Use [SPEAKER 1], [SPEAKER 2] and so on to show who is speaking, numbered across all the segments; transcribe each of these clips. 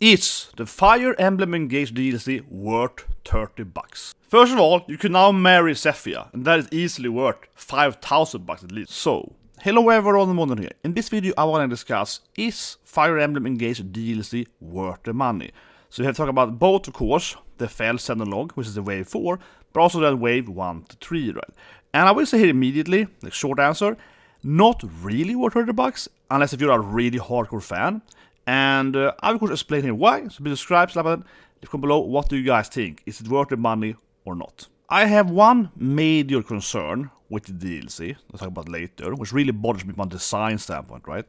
[SPEAKER 1] Is the FIre Emblem Engage DLC worth $30? First of all, you can now marry Zephia, and that is easily worth $5,000 at least. So, hello everyone, Maddening here. In this video I want to discuss, is FIre Emblem Engage DLC worth the money? So we have to talk about both, of course, the Xenologue, which is the wave 4, but also then wave 1 to 3, right? And I will say here immediately, the short answer, not really worth $30, unless if you're a really hardcore fan. And I will of course explain here why, so please subscribe, slap button, leave comment below, what do you guys think? Is it worth the money or not? I have one major concern with the DLC, I'll talk about later, which really bothers me from a design standpoint, right?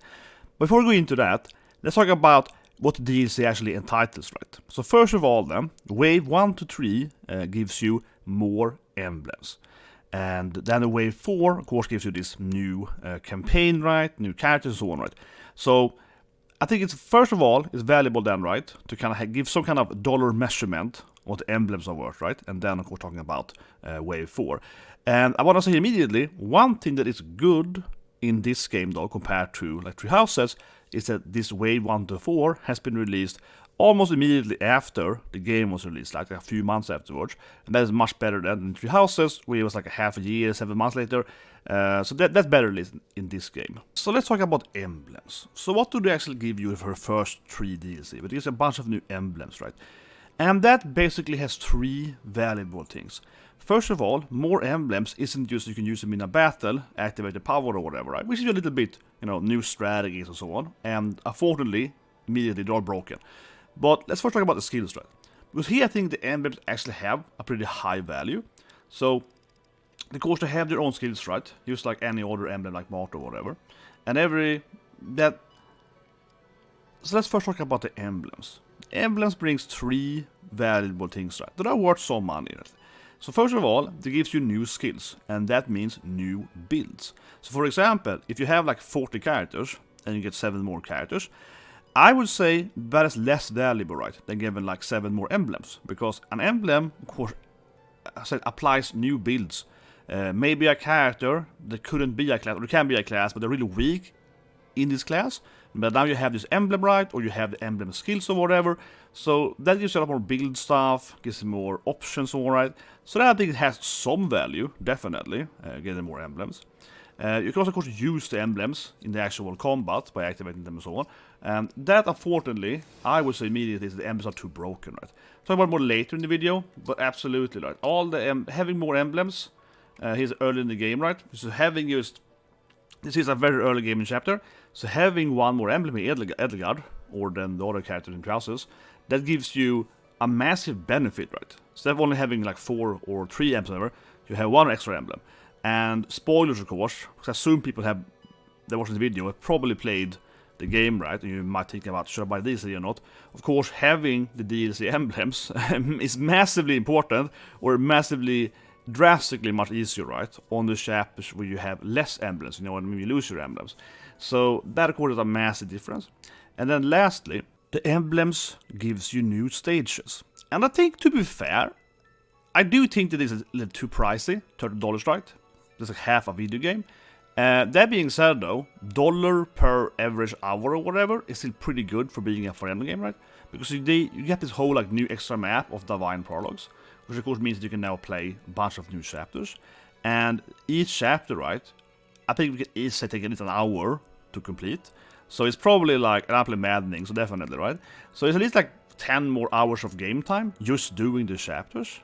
[SPEAKER 1] Before we go into that, let's talk about what the DLC actually entitles, right? So first of all then, wave 1 to 3 gives you more emblems. And then the wave 4, of course, gives you this new campaign, right? New characters and so on, right? So I think it's, first of all, it's valuable then, right? To kind of give some kind of dollar measurement what the emblems are worth, right? And then, of course, talking about wave 4. And I want to say immediately, one thing that is good in this game, though, compared to like Trivializes, is that this wave 1 to 4 has been released almost immediately after the game was released, like a few months afterwards. And that is much better than Trivializes, where it was like a half a year, 7 months later. So that's better released in this game. So let's talk about emblems. So what do they actually give you for the first 3 DLC? But there's a bunch of new emblems, right? And that basically has 3 valuable things. First of all, more emblems isn't just you can use them in a battle, activate the power or whatever, right? Which is a little bit, new strategies and so on. And unfortunately, immediately they're all broken. But let's first talk about the skills, right? Because here I think the emblems actually have a pretty high value. So, of course, they have their own skills, right? Just like any other emblem, like Marta or whatever. And So let's first talk about the emblems. Emblems brings 3 valuable things, right? That are worth some money, right? So first of all, it gives you new skills, and that means new builds. So for example, if you have like 40 characters, and you get 7 more characters, I would say that is less valuable, right, than giving like 7 more emblems. Because an emblem, of course, I said, applies new builds. Maybe a character that couldn't be a class, or it can be a class, but they're really weak in this class. But now you have this emblem, right, or you have the emblem skills or whatever. So that gives you a lot more build stuff, gives you more options, alright. So that I think it has some value, definitely, getting more emblems. You can also, of course, use the emblems in the actual combat by activating them and so on. And that, unfortunately, I would say immediately is the emblems are too broken, right? Talk about more later in the video, but absolutely, right? All the having more emblems, here's early in the game, right? So having used, this is a very early gaming chapter, so having one more emblem in Edgard, or then the other characters in Trivializes, that gives you a massive benefit, right? Instead of only having like 4 or 3 emblems, whatever, you have 1 extra emblem. And spoilers, of course, because I assume people that watched the video have probably played the game, right? And you might think about, should I buy DLC or not? Of course, having the DLC emblems is massively important, or massively, drastically much easier, right? On the chapters where you have less emblems, when you lose your emblems. So that, of course, is a massive difference. And then lastly, the emblems gives you new stages. And I think, to be fair, I do think that this is a little too pricey, $30, right? That's like half a video game. That being said, though, dollar per average hour or whatever is still pretty good for being a FIre Emblem game, right? Because you get this whole like new extra map of Divine Prologues, which of course means that you can now play a bunch of new chapters. And each chapter, right, I think we can easily take at least an hour to complete. So it's probably like, and I play Maddening, so definitely, right? So it's at least like 10 more hours of game time just doing the chapters.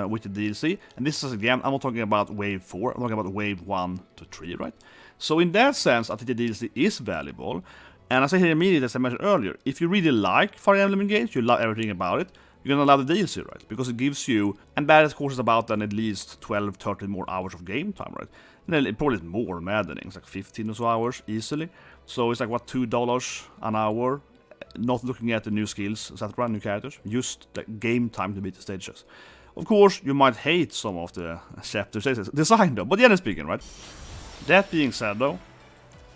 [SPEAKER 1] With the DLC, and this is again, I'm not talking about wave 4, I'm talking about wave 1 to 3, right? So in that sense, I think the DLC is valuable, and I say here immediately, as I mentioned earlier, if you really like FIre Emblem Engage, you love everything about it, you're gonna love the DLC, right? Because it gives you, and that of course is about then at least 12, 13 more hours of game time, right? And then it probably is more Maddening, it's like 15 or so hours, easily. So it's like, what, $2 an hour, not looking at the new skills, etc., new characters, just the game time to beat the stages. Of course, you might hate some of the chapters design though, but generally speaking, right? That being said though,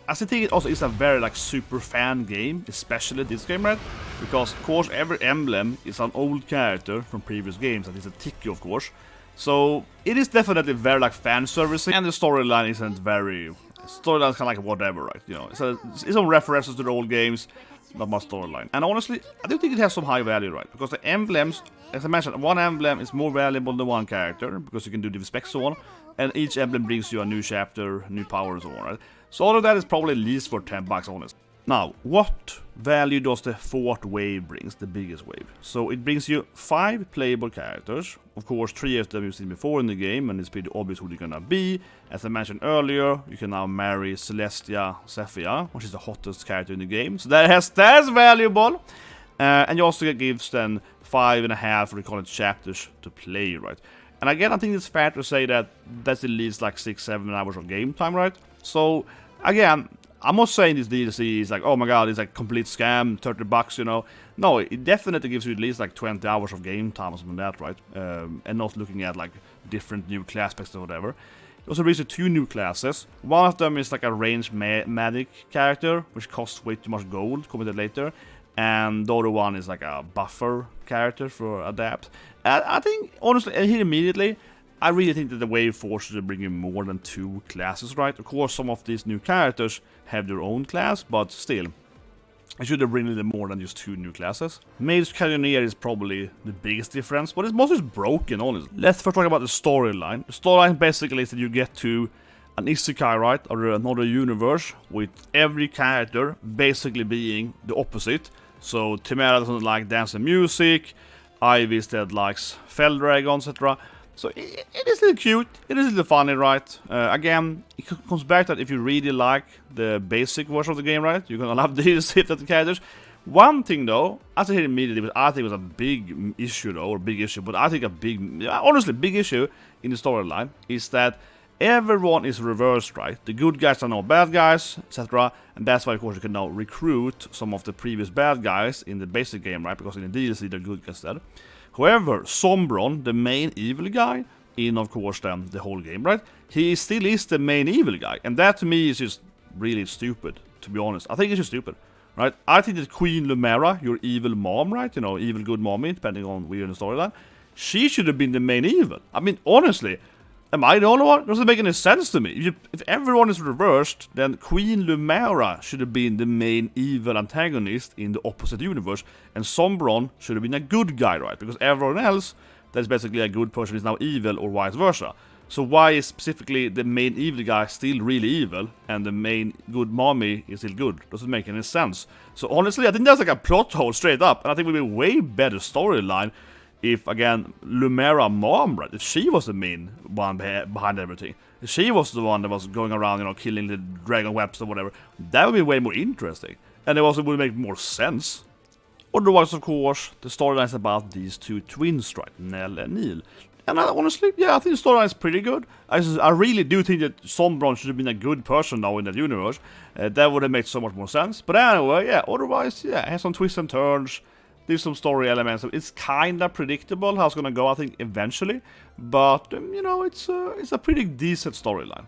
[SPEAKER 1] I still think it also is a very like super fan game, especially this game, right? Because of course every emblem is an old character from previous games, that is a Tiki, of course. So it is definitely very like fan servicing, and the storyline isn't very, storyline's kind of like whatever, right? It's some references to the old games. not much storyline. And honestly, I do think it has some high value, right? Because the emblems, as I mentioned, one emblem is more valuable than one character, because you can do the specs so on, and each emblem brings you a new chapter, new power and so on, right? So all of that is probably at least for 10 bucks, honestly. Now, what value does the fourth wave brings, the biggest wave? So it brings you 5 playable characters. Of course, 3 of them you've seen before in the game, and it's pretty obvious who they're gonna be. As I mentioned earlier, you can now marry Zelestia, Zephia, which is the hottest character in the game. So that's valuable. And you also gives them 5.5 recorded chapters to play, right? And again, I think it's fair to say that that's at least like 6-7 hours of game time, right? So again, I'm not saying this DLC is like, oh my god, it's like complete scam, 30 bucks, you know. No, it definitely gives you at least like 20 hours of game time or something like that, right? And not looking at like different new class specs or whatever. It also brings you 2 new classes. One of them is like a ranged medic character, which costs way too much gold, comment that later. And the other one is like a buffer character for adapt. And I think, honestly, here immediately, I really think that the wave forces to bring in more than 2 classes, right? Of course, some of these new characters have their own class, but still, I should have bring in more than just 2 new classes. Mage Cannoneer is probably the biggest difference, but it's mostly broken, honestly. Let's first talk about the storyline. The storyline basically is that you get to an isekai, right, or another universe, with every character basically being the opposite. So Timera doesn't like dance and music, Ivy instead likes Fell Dragons, etc. So it is a little cute, it is a little funny, right? Again, it comes back that if you really like the basic version of the game, right, you're gonna love these hit at the characters. One thing though, as I said immediately, which I think was a big issue though, or big issue, but I think honestly big issue in the storyline, is that everyone is reversed, right? The good guys are now bad guys, etc. And that's why, of course, you can now recruit some of the previous bad guys in the basic game, right? Because in the DLC, they're good guys instead. However, Sombron, the main evil guy, in, of course, the whole game, right? He still is the main evil guy. And that, to me, is just really stupid, to be honest. I think it's just stupid, right? I think that Queen Lumera, your evil mom, right? You know, evil good mommy, depending on where you're in the storyline. She should have been the main evil. I mean, honestly, am I the only one? It doesn't make any sense to me. If everyone is reversed, then Queen Lumera should have been the main evil antagonist in the opposite universe, and Sombron should have been a good guy, right? Because everyone else that's basically a good person is now evil, or vice versa. So why is specifically the main evil guy still really evil, and the main good mommy is still good? Doesn't make any sense. So honestly, I think that's like a plot hole straight up, and I think it would be a way better storyline if, again, Lumera mom, right, if she was the main one behind everything, if she was the one that was going around, you know, killing the dragon webs or whatever, that would be way more interesting. And it also would make more sense. Otherwise, of course, the storyline is about these 2 twins, right, Nel and Nel. And honestly, yeah, I think the storyline is pretty good. I really do think that Sombron should have been a good person now in that universe. That would have made so much more sense. But anyway, yeah, otherwise, yeah, it has some twists and turns. There's some story elements. It's kind of predictable how it's going to go, I think, eventually. But, you know, it's a pretty decent storyline.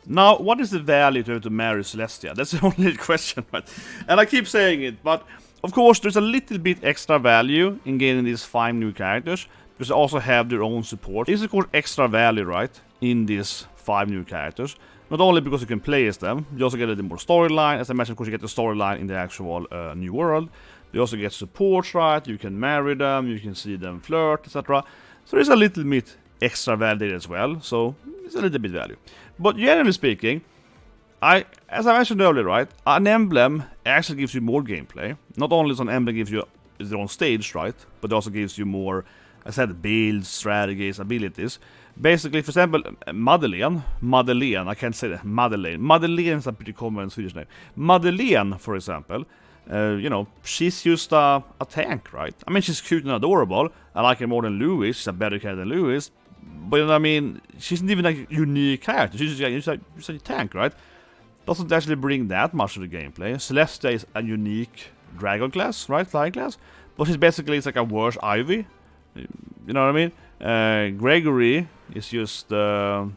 [SPEAKER 1] Now, what is the value to marry Zelestia? That's the only question, right? And I keep saying it, but of course, there's a little bit extra value in getting these 5 new characters, because they also have their own support. There's, of course, extra value, right, in these 5 new characters. Not only because you can play as them, you also get a little more storyline. As I mentioned, of course, you get the storyline in the actual new world. You also get support, right? You can marry them, you can see them flirt, etc. So there's a little bit extra value as well. So it's a little bit value. But generally speaking, as I mentioned earlier, right? An emblem actually gives you more gameplay. Not only does an emblem give you its own stage, right? But it also gives you more, I said, builds, strategies, abilities. Basically, for example, Madeleine, I can't say that, Madeleine is a pretty common Swedish name. Madeleine, for example, you know, she's just a tank, right? I mean, she's cute and adorable. I like her more than Louis. She's a better character than Louis. But, you know, I mean, she's not even a unique character. She's just a tank, right? Doesn't actually bring that much to the gameplay. Zelestia is a unique dragon class, right? Flying class. But she's basically, it's like a worse Ivy. You know what I mean? Gregory is just a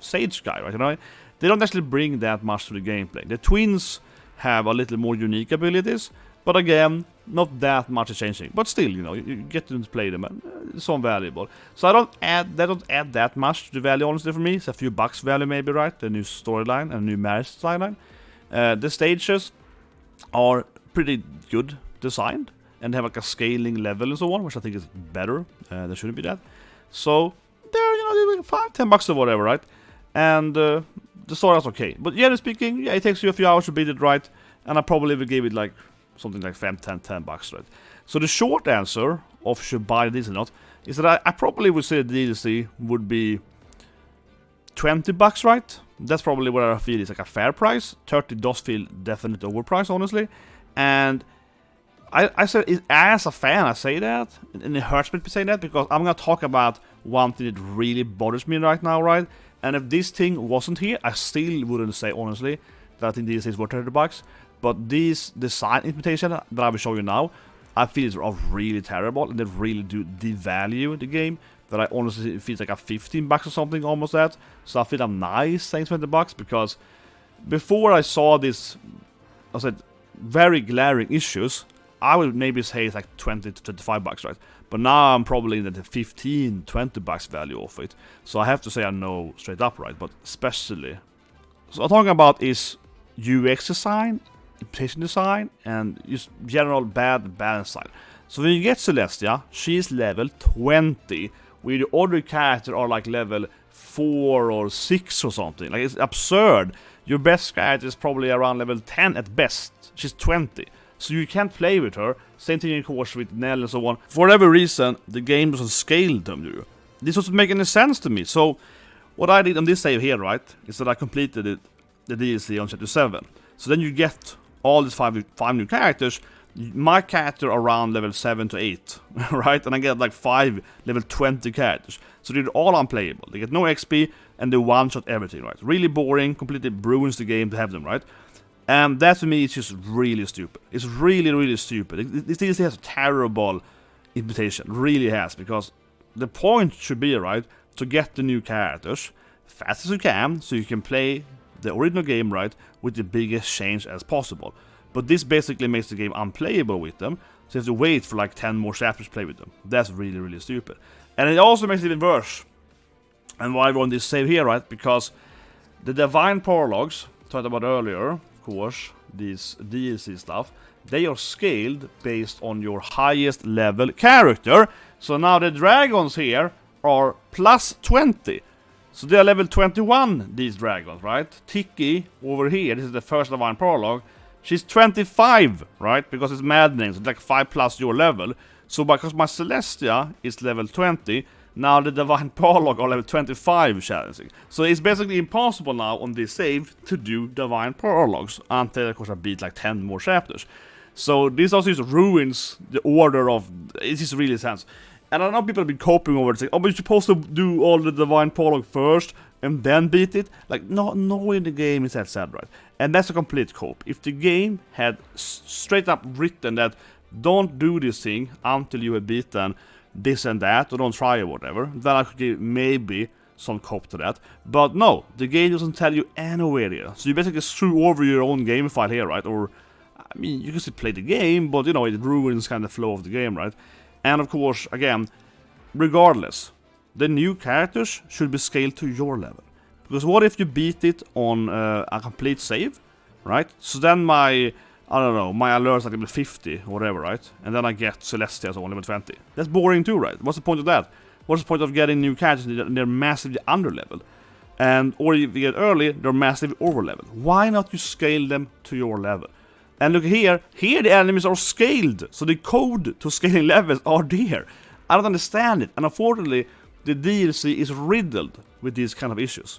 [SPEAKER 1] sage guy, right? You know, they don't actually bring that much to the gameplay. The twins have a little more unique abilities, but again, not that much is changing. But still, you know, you get to play them, and it's so valuable. So they don't add that much to the value, honestly, for me. It's a few bucks value, maybe, right? The new storyline and new marriage storyline. The stages, are pretty good designed, and have like a scaling level and so on, which I think is better. There shouldn't be that. So they're, you know, $5-10 or whatever, right? And the story is okay. But generally speaking, yeah, it takes you a few hours to beat it, right? And I probably would give it like something like $10, right? So the short answer of should buy this or not is that I probably would say the DLC would be $20, right? That's probably what I feel is like a fair price. 30 does feel definitely overpriced, honestly. And I say it, as a fan, I say that, and it hurts me to say that, because I'm gonna talk about one thing that really bothers me right now, right? And if this thing wasn't here, I still wouldn't say, honestly, that I think this is worth $30. But these design implementation that I will show you now, I feel are really terrible, and they really do devalue the game. That I honestly feels like a $15 or something, almost that. So I feel I'm nice saying $20, because before I saw this, I said, very glaring issues, I would maybe say it's like $20 to $25, right? But now I'm probably in the $15-20 value of it. So I have to say I know straight up, right? But especially, so I'm talking about is UX design, implementation design, and just general bad balance design. So when you get Zelestia, she's level 20, where the other characters are like level 4 or 6 or something. Like, it's absurd. Your best character is probably around level 10 at best. She's 20. So you can't play with her. Same thing of course with Nel and so on. For whatever reason, the game doesn't scale them to you. This doesn't make any sense to me. So what I did on this save here, right, is that I completed the DLC on chapter 7. So then you get all these five new characters. My character around level 7 to 8, right? And I get like 5 level 20 characters. So they're all unplayable. They get no XP, and they one-shot everything, right? Really boring, completely ruins the game to have them, right? And that to me is just really stupid. It's really, really stupid. This DLC has a terrible implementation, really has, because the point should be, right, to get the new characters fast as you can, so you can play the original game, right, with the biggest change as possible. But this basically makes the game unplayable with them, so you have to wait for like 10 more chapters to play with them. That's really, really stupid. And it also makes it even worse. And why I run this save here, right, because the Divine Prologues, talked about earlier, of course, these DLC stuff, they are scaled based on your highest level character. So now the dragons here are plus 20. So they are level 21, these dragons, right? Tiki over here, this is the first Divine Prologue, she's 25, right? Because it's Maddening, so it's like 5 plus your level. So because my Zelestia is level 20, now the Divine Prologue are level 25 challenging. So it's basically impossible now on this save to do Divine Prologues until, of course, I beat like 10 more chapters. So this also just ruins the order of... It just really sense. And I know people have been coping over it, saying, oh, but you're supposed to do all the Divine Prologue first and then beat it. Like, no in the game is that sad, right? And that's a complete cope. If the game had straight up written that don't do this thing until you have beaten this and that, or don't try or whatever, then I could give maybe some cope to that. But no, the game doesn't tell you anywhere here. So you basically screw over your own game file here, right? Or, I mean, you can still play the game, but, you know, it ruins kind of the flow of the game, right? And of course, again, regardless, the new characters should be scaled to your level. Because what if you beat it on a complete save, right? So then my, I don't know, my alert's like level 50 or whatever, right? And then I get Zelestia on level 20. That's boring too, right? What's the point of that? What's the point of getting new characters and they're massively under level? And, or if you get early, they're massively over level. Why not you scale them to your level? And look here the enemies are scaled, so the code to scaling levels are there. I don't understand it, and unfortunately, the DLC is riddled with these kind of issues.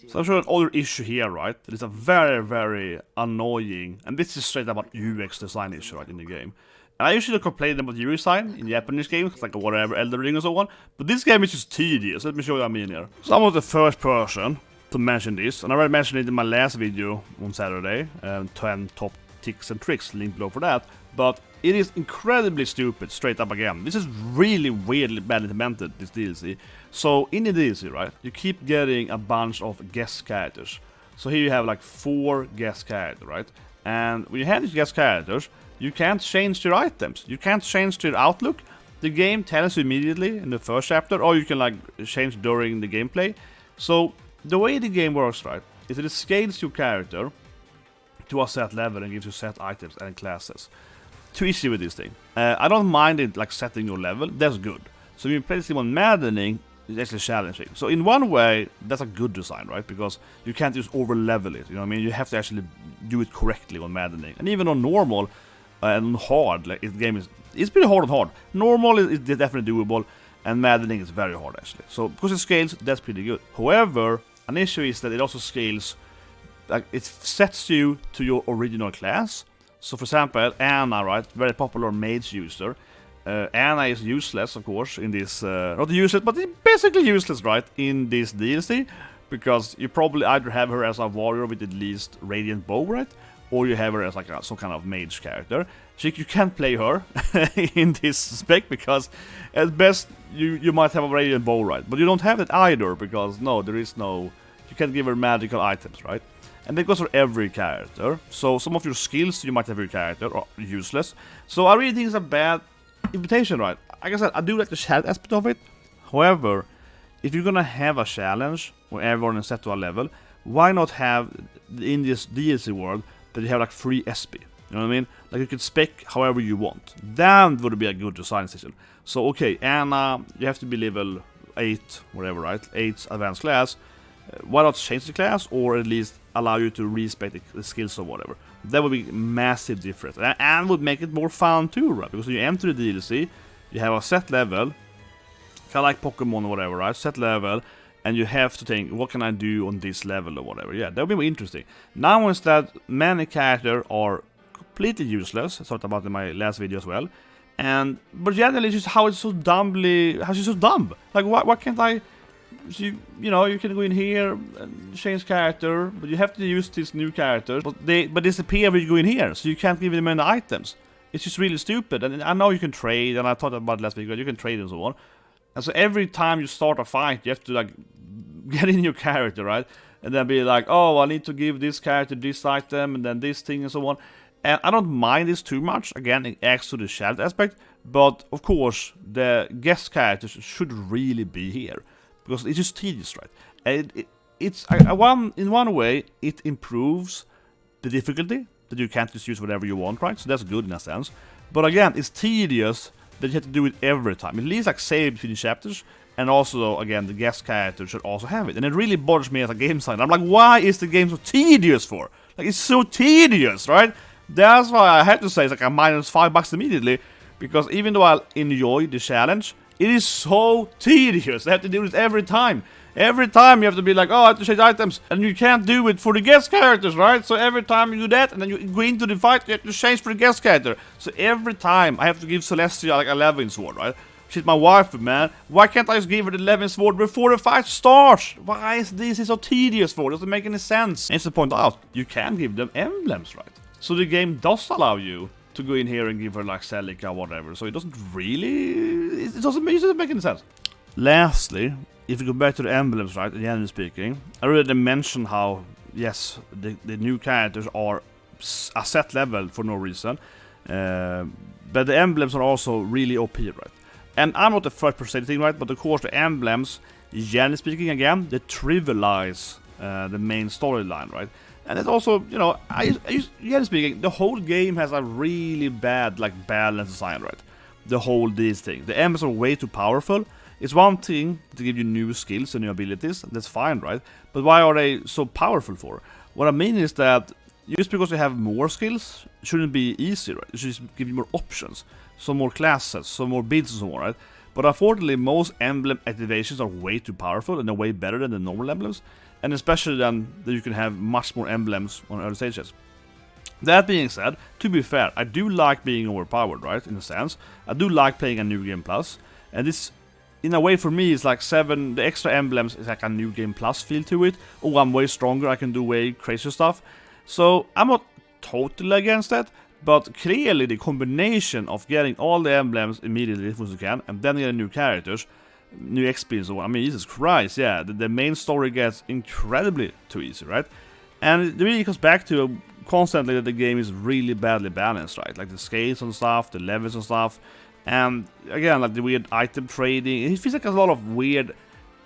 [SPEAKER 1] So I'm showing another issue here, right? That is a very, very annoying, and this is straight up UX design issue, right, in the game. And I usually complain about UX design in Japanese games, like whatever, Elden Ring and so on, but this game is just tedious. Let me show you what I mean here. So I was the first person to mention this, and I already mentioned it in my last video on Saturday, 10 top tips and tricks, link below for that, but it is incredibly stupid, straight up again. This is really weirdly bad implemented, this DLC. So in the DLC, right, you keep getting a bunch of guest characters. So here you have like 4 guest characters, right? And when you have these guest characters, you can't change their items. You can't change their outlook. The game tells you immediately in the first chapter, or you can like change during the gameplay. So the way the game works, right, is that it scales your character to a set level and gives you set items and classes. Too easy with this thing. I don't mind it like setting your level, that's good. So when you play this game on Maddening, it's actually challenging. So in one way, that's a good design, right? Because you can't just over level it, you know what I mean? You have to actually do it correctly on Maddening. And even on normal and hard, like the game it's pretty hard on hard. Normal is definitely doable, and Maddening is very hard actually. So because it scales, that's pretty good. However, an issue is that it also scales, like it sets you to your original class. So for example, Anna, right, very popular mage user. Anna is useless, of course, in this, not useless, but it's basically useless, right, in this DLC, because you probably either have her as a warrior with at least radiant bow, right, or you have her as like some kind of mage character. So you can't play her in this spec, because at best you might have a radiant bow, right, but you don't have it either, because no, there is no, you can't give her magical items, right. And that goes for every character. So some of your skills you might have your character are useless. So I really think it's a bad invitation, right? Like I said, I do like the chat aspect of it. However, if you're gonna have a challenge where everyone is set to a level, why not have in this DLC world that you have like free SP? You know what I mean? Like you could spec however you want. That would be a good design decision. So okay, Anna, you have to be level 8, whatever, right? 8 advanced class. Why not change the class, or at least allow you to respec the skills or whatever? That would be massive difference, and would make it more fun too, right? Because when you enter the DLC, you have a set level, kind of like Pokemon or whatever, right? Set level, and you have to think, what can I do on this level or whatever? Yeah, that would be more interesting. Now instead, many characters are completely useless. I talked about it in my last video as well. But generally, it's just how it's so dumb. Like, why can't I? So you know, you can go in here and change character, but you have to use these new characters. But they disappear when you go in here, so you can't give them any items. It's just really stupid. And I know you can trade, and I talked about last week, you can trade and so on. And so every time you start a fight, you have to like get in your character, right? And then be like, oh, I need to give this character this item, and then this thing, and so on. And I don't mind this too much. Again, it adds to the shared aspect. But of course, the guest characters should really be here, because it's just tedious, right? And in one way, it improves the difficulty, that you can't just use whatever you want, right? So that's good in a sense. But again, it's tedious that you have to do it every time. At least like save between chapters, and also, again, the guest character should also have it. And it really bothers me as a game designer. I'm like, why is the game so tedious for? Like, it's so tedious, right? That's why I had to say it's like a -$5 immediately, because even though I enjoy the challenge, it is so tedious. I have to do this every time. Every time you have to be like, oh, I have to change items, and you can't do it for the guest characters, right? So every time you do that, and then you go into the fight, you have to change for the guest character. So every time I have to give Zelestia like a 11 sword, right? She's my wife, man. Why can't I just give her the 11 sword before the fight starts? Why is this so tedious for? Doesn't make any sense. And to point out, you can give them emblems, right? So the game does allow you to go in here and give her like Celica or whatever. So it doesn't really, it doesn't make any sense. Lastly, if you go back to the emblems, right, generally speaking, I already mentioned how, yes, the new characters are a set level for no reason. But the emblems are also really OP, right? And I'm not the first person thing, right? But of course the emblems, generally speaking, again, they trivialize the main storyline, right? And it's also, you know, generally speaking, the whole game has a really bad, like, balance design, right? The whole these things. The emblems are way too powerful. It's one thing to give you new skills and new abilities, that's fine, right? But why are they so powerful for? What I mean is that just because you have more skills shouldn't be easier, right? It should just give you more options, some more classes, some more builds and so on, right? But unfortunately, most emblem activations are way too powerful and they're way better than the normal emblems. And especially then that you can have much more emblems on early stages. That being said, to be fair, I do like being overpowered, right? In a sense, I do like playing a new game plus, and this, in a way, for me, is like the extra emblems is like a new game plus feel to it. Oh, I'm way stronger, I can do way crazier stuff. So I'm not totally against that, but clearly the combination of getting all the emblems immediately if you can, and then getting new characters, new experience. I mean, Jesus Christ, yeah, the main story gets incredibly too easy, right? And it really comes back to constantly that the game is really badly balanced, right? Like the scales and stuff, the levels and stuff, and again, like the weird item trading. It feels like there's a lot of weird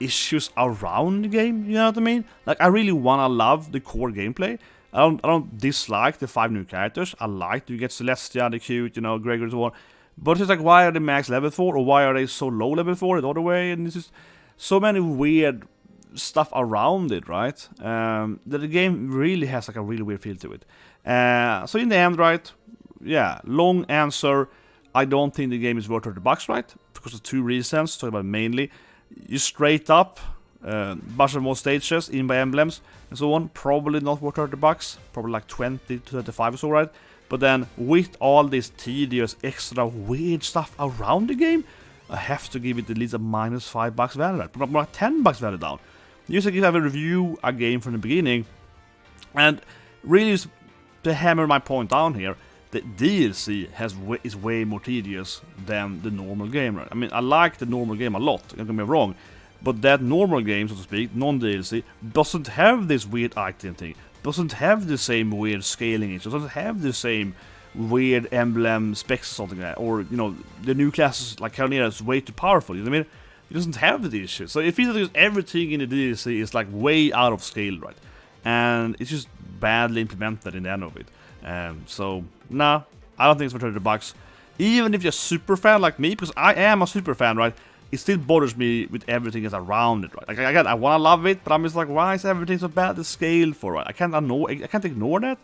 [SPEAKER 1] issues around the game, you know what I mean? Like, I really wanna love the core gameplay. I don't dislike the 5 new characters. I like you get Zelestia, the cute, you know, Gregory, so on. But it's just like, why are they max level 4, or why are they so low level 4 the other way? And this is so many weird stuff around it, right? That the game really has like a really weird feel to it. So in the end, right? Yeah, long answer. I don't think the game is worth $30, right? Because of 2 reasons. Talk about mainly, you straight up bunch of more stages in by emblems and so on. Probably not worth $30. Probably like 20 to 35 or so, right? But then with all this tedious extra weird stuff around the game, I have to give it at least a -$5 value, right? Probably like $10 value down. Just like if I have a review a game from the beginning, and really just to hammer my point down here, the DLC is way more tedious than the normal game, right? I mean, I like the normal game a lot, don't get me wrong, but that normal game, so to speak, non-DLC, doesn't have this weird item thing, doesn't have the same weird scaling issue, doesn't have the same weird emblem specs or something like that, or, you know, the new classes like Carolina is way too powerful, you know what I mean? It doesn't have these shit. So it feels like everything in the DLC is like way out of scale, right? And it's just badly implemented in the end of it. So, nah, I don't think it's for $30. Even if you're a super fan like me, because I am a super fan, right? It still bothers me with everything that's around it, right? Like, again, I wanna love it, but I'm just like, why is everything so badly scaled for, right? I can't ignore that.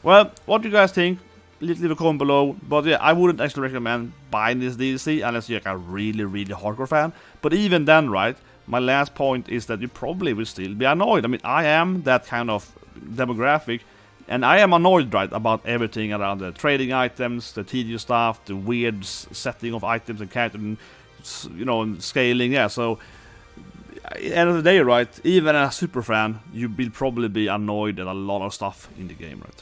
[SPEAKER 1] Well, what do you guys think? Leave a comment below. But yeah, I wouldn't actually recommend buying this DLC unless you're like a really, really hardcore fan. But even then, right, my last point is that you probably will still be annoyed. I mean, I am that kind of demographic, and I am annoyed, right, about everything around the trading items, the tedious stuff, the weird setting of items and character, and, you know, and scaling. Yeah, so at the end of the day, right, even as a super fan, you will probably be annoyed at a lot of stuff in the game, right?